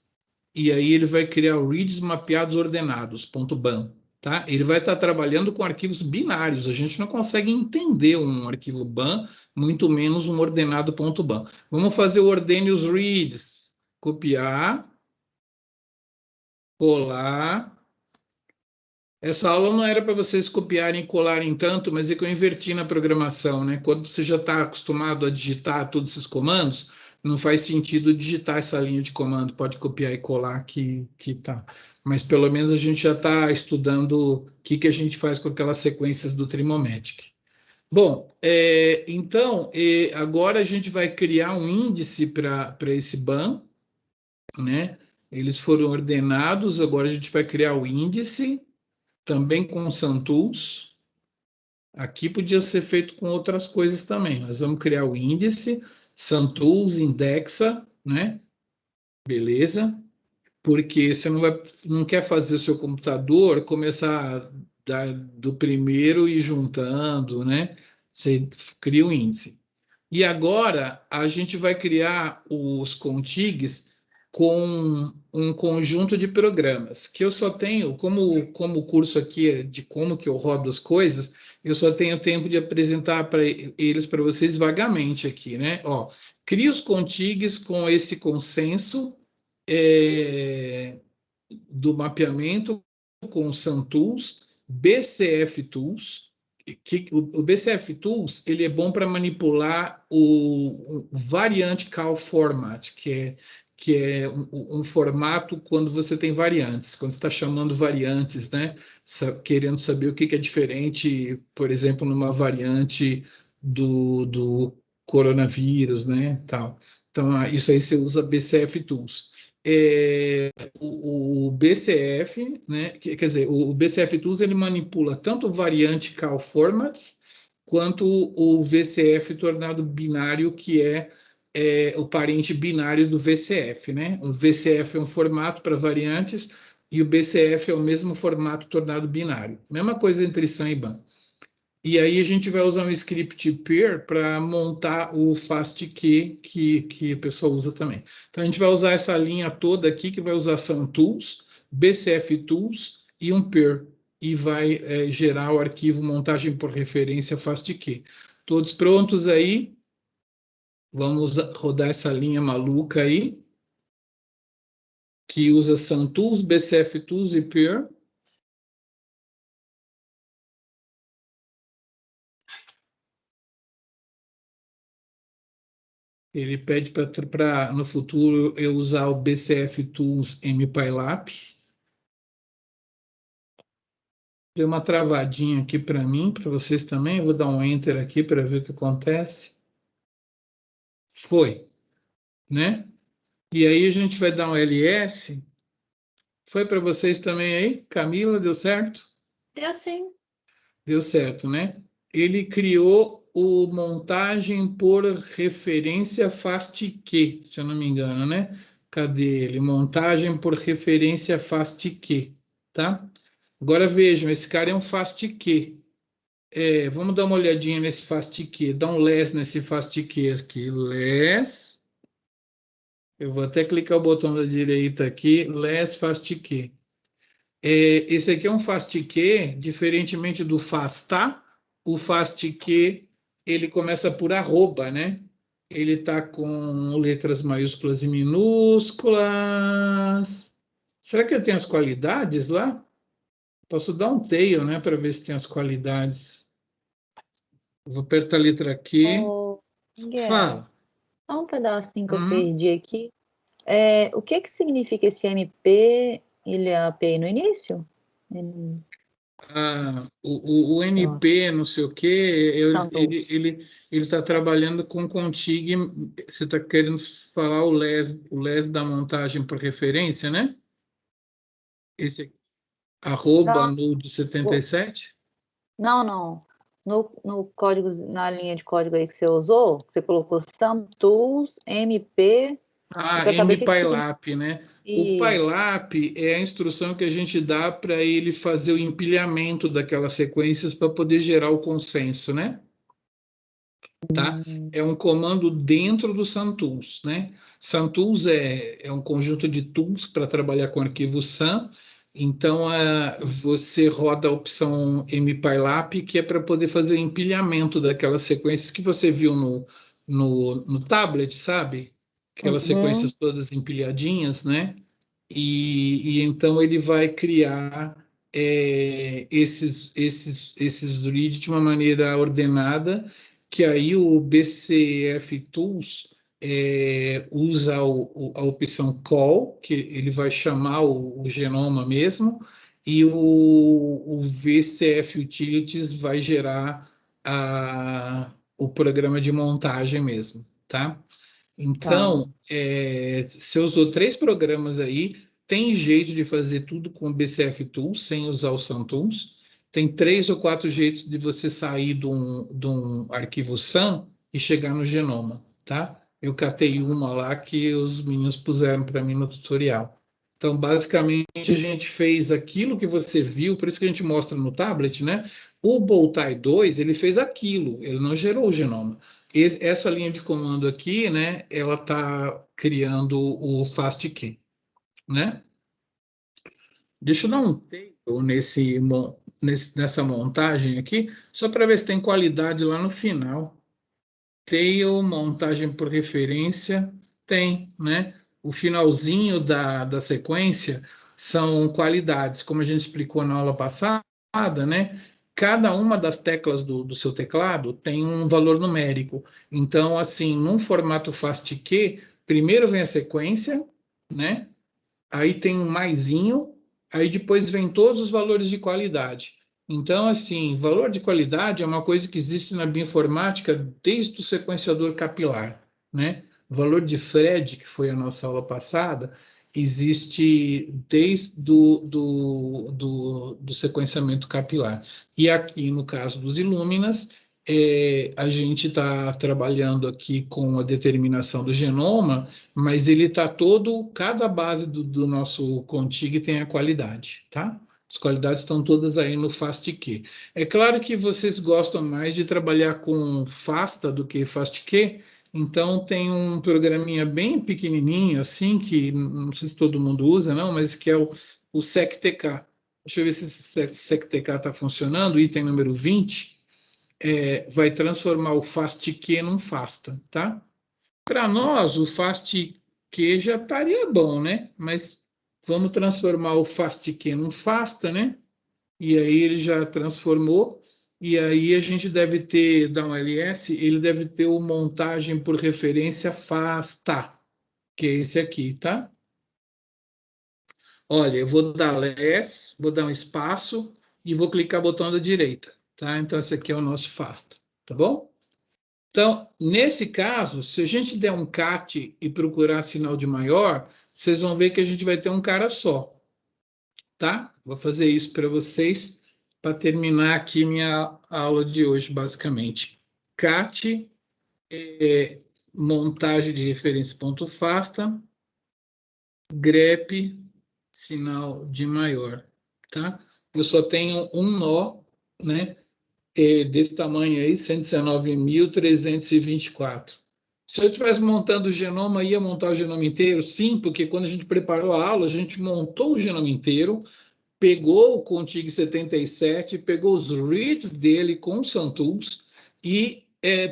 e aí ele vai criar o reads mapeados ordenados, .ban. Tá? Ele vai estar trabalhando com arquivos binários. A gente não consegue entender um arquivo BAN, muito menos um ordenado .ban. Vamos fazer o ordene os reads. Copiar. Colar. Essa aula não era para vocês copiarem e colarem tanto, mas é que eu inverti na programação, né? Quando você já está acostumado a digitar todos esses comandos, não faz sentido digitar essa linha de comando. Pode copiar e colar que tá. Mas pelo menos a gente já está estudando o que a gente faz com aquelas sequências do Trimomatic. Bom, então, agora a gente vai criar um índice para esse BAN, né? Eles foram ordenados, agora a gente vai criar o índice, também com o SAMTools. Aqui podia ser feito com outras coisas também. Nós vamos criar o índice, SAMTools, indexa, né? Beleza? Porque você não quer fazer o seu computador começar do primeiro e juntando, né? Você cria o índice. E agora a gente vai criar os contigs com um conjunto de programas, que eu só tenho, como o curso aqui é de como que eu rodo as coisas, eu só tenho tempo de apresentar eles para vocês vagamente aqui, né? Ó, cria os contigs com esse consenso do mapeamento com SAMTools, BCF Tools, o BCF Tools ele é bom para manipular o variant call format, que é um formato quando você tem variantes, quando você está chamando variantes, né? Querendo saber o que é diferente, por exemplo, numa variante do coronavírus, né? Tal. Então, isso aí você usa BCF Tools. O BCF, né? Quer dizer, o BCF Tools ele manipula tanto o variante call formats quanto o VCF tornado binário, que é o parente binário do VCF, né? O VCF é um formato para variantes e o BCF é o mesmo formato tornado binário. Mesma coisa entre SAM e BAN. E aí a gente vai usar um script pair para montar o FASTQ que a pessoa usa também. Então a gente vai usar essa linha toda aqui, que vai usar SAMTools, BCF Tools e um pair. E vai gerar o arquivo montagem por referência FASTQ. Todos prontos aí? Vamos rodar essa linha maluca aí, que usa SAMTools, BCF Tools e pair. Ele pede para, no futuro, eu usar o BCF Tools MPylap. Deu uma travadinha aqui para mim, para vocês também. Eu vou dar um Enter aqui para ver o que acontece. Foi, né? E aí a gente vai dar um LS Foi para vocês também aí? Camila, deu certo? Deu sim. Deu certo, né? Ele criou o montagem por referência FASTQ, se eu não me engano, né? Cadê ele? Montagem por referência FASTQ, tá? Agora vejam, esse cara é um FASTQ. Vamos dar uma olhadinha nesse FASTQ. Dá um less nesse FASTQ aqui. Less. Eu vou até clicar o botão da direita aqui. Less FASTQ. Esse aqui é um FASTQ, diferentemente do FASTA. O FASTQ, ele começa por arroba, né? Ele está com letras maiúsculas e minúsculas. Será que ele tem as qualidades lá? Posso dar um tail, né, para ver se tem as qualidades. Vou apertar a letra Q. Ô, Miguel, Fala. só um pedacinho que eu Uhum. perdi aqui. O que que significa esse MP e a API no início? O NP, não sei o quê, Santos. ele está trabalhando com contig. Você está querendo falar o less da montagem por referência, né? Esse aqui, arroba Não, nude 77? não. No código, na linha de código aí que você usou, que você colocou SAMTools, MP. Eu quero saber o que que significa. MPylab, né? O Pylab é a instrução que a gente dá para ele fazer o empilhamento daquelas sequências para poder gerar o consenso, né? Tá? É um comando dentro do SAMTools, né? SAMTools é um conjunto de tools para trabalhar com arquivo SAM. Então, você roda a opção MPylab, que é para poder fazer o empilhamento daquelas sequências que você viu no tablet, sabe? Aquelas sequências todas empilhadinhas, né? E então ele vai criar esses read de uma maneira ordenada, que aí o BCF Tools usa a opção call, que ele vai chamar o genoma mesmo, e o VCF Utilities vai gerar o programa de montagem mesmo, tá? Então, você usou 3 programas aí, tem jeito de fazer tudo com o BCF Tools, sem usar o SAMTools. Tem 3 ou 4 jeitos de você sair de um arquivo SAM e chegar no genoma, tá? Eu catei uma lá que os meninos puseram para mim no tutorial. Então, basicamente, a gente fez aquilo que você viu, por isso que a gente mostra no tablet, né? O Boltai 2, ele fez aquilo, ele não gerou o genoma. Essa linha de comando aqui, né, ela está criando o FASTQ, né? Deixa eu dar um tail nessa montagem aqui, só para ver se tem qualidade lá no final. Tail, montagem por referência, tem, né? O finalzinho da sequência são qualidades, como a gente explicou na aula passada, né? Cada uma das teclas do seu teclado tem um valor numérico. Então, assim, num formato FASTQ, primeiro vem a sequência, né? Aí tem um maisinho, aí depois vem todos os valores de qualidade. Então, assim, valor de qualidade é uma coisa que existe na bioinformática desde o sequenciador capilar, né? O valor de Fred, que foi a nossa aula passada, existe desde do sequenciamento capilar. E aqui, no caso dos Illuminas, a gente está trabalhando aqui com a determinação do genoma, mas ele está cada base do nosso contig tem a qualidade, tá? As qualidades estão todas aí no FASTQ. É claro que vocês gostam mais de trabalhar com FASTA do que FASTQ, então tem um programinha bem pequenininho, assim, que não sei se todo mundo usa, não, mas que é o SecTK. Deixa eu ver se esse SecTK está funcionando, item número 20. Vai transformar o FASTQ num FASTA, tá? Para nós, o FASTQ já estaria bom, né? Mas vamos transformar o FASTQ num FASTA, né? E aí ele já transformou, e aí a gente deve ter, dá um ls, ele deve ter o montagem por referência FASTA, que é esse aqui, tá? Olha, eu vou dar less, vou dar um espaço e vou clicar no botão da direita, tá? Então esse aqui é o nosso FASTA, tá bom? Então, nesse caso, se a gente der um cat e procurar sinal de maior, vocês vão ver que a gente vai ter um cara só. tá? Vou fazer isso para vocês, para terminar aqui minha aula de hoje, basicamente. CAT, montagem de referência ponto FASTA, grep, sinal de maior, tá? Eu só tenho um nó, né? Desse tamanho aí, 119.324. Se eu estivesse montando o genoma, ia montar o genoma inteiro? Sim, porque quando a gente preparou a aula, a gente montou o genoma inteiro, pegou o Contig 77, pegou os reads dele com o SunTools e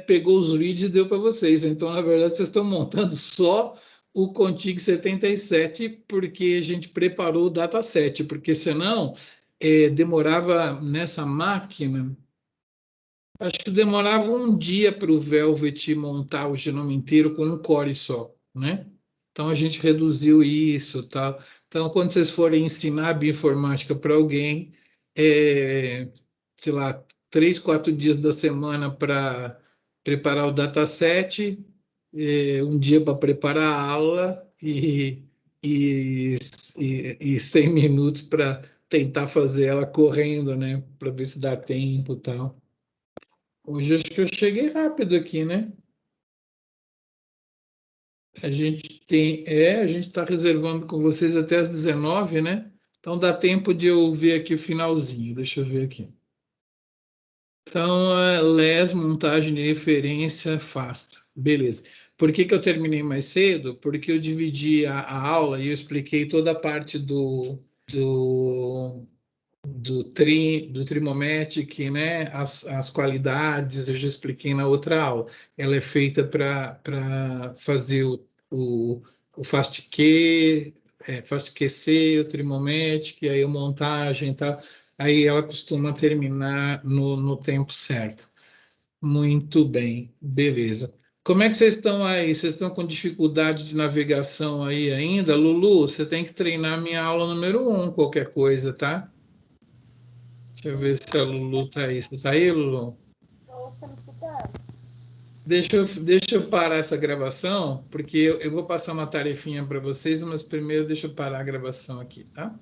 pegou os reads e deu para vocês. Então, na verdade, vocês estão montando só o Contig 77 porque a gente preparou o dataset, porque senão demorava nessa máquina, acho que demorava um dia para o Velvet montar o genoma inteiro com um core só, né? Então, a gente reduziu isso, tá? Então, quando vocês forem ensinar bioinformática para alguém, sei lá, 3, 4 dias da semana para preparar o dataset, um dia para preparar a aula e 100 minutos para tentar fazer ela correndo, né? Para ver se dá tempo e tal. Hoje acho que eu cheguei rápido aqui, né? A gente está reservando com vocês até as 19, né? Então dá tempo de eu ver aqui o finalzinho. Deixa eu ver aqui. Então, LES, montagem de referência, FASTA. Beleza. Por que eu terminei mais cedo? Porque eu dividi a aula e eu expliquei toda a parte do Trimomatic, né? As qualidades, eu já expliquei na outra aula. Ela é feita para fazer o FastQ, FastQC, o Trimomatic, aí a montagem e tal. Aí ela costuma terminar no tempo certo. Muito bem, beleza. Como é que vocês estão aí? Vocês estão com dificuldade de navegação aí ainda? Lulu, você tem que treinar minha aula número 1, qualquer coisa, tá? Deixa eu ver se a Lulu tá aí. Você tá aí, Lulu? Deixa eu parar essa gravação, porque eu vou passar uma tarefinha para vocês, mas primeiro deixa eu parar a gravação aqui, tá?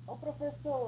Ô, professor.